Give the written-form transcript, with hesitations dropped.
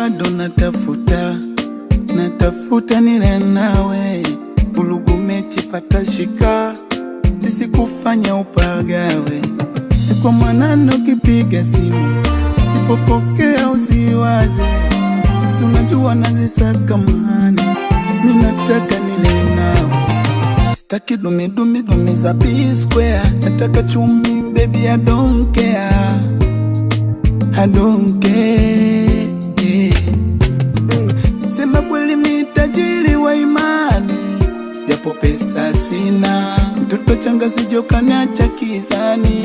bado natafuta nile nawe, ulugu mechi pata shika, tisi kufanya upagawe. Siku mwanano kipiga simu, sipopokea usiwaze, sunajua nazisaka mahani, minataka nile nawe. Sitaki dumi za P-Square, nataka chumi baby, I don't care, I don't care. Sema kweli mi tajiri wa imani, japo pesa sina, mtoto changa sijoka niacha kizani.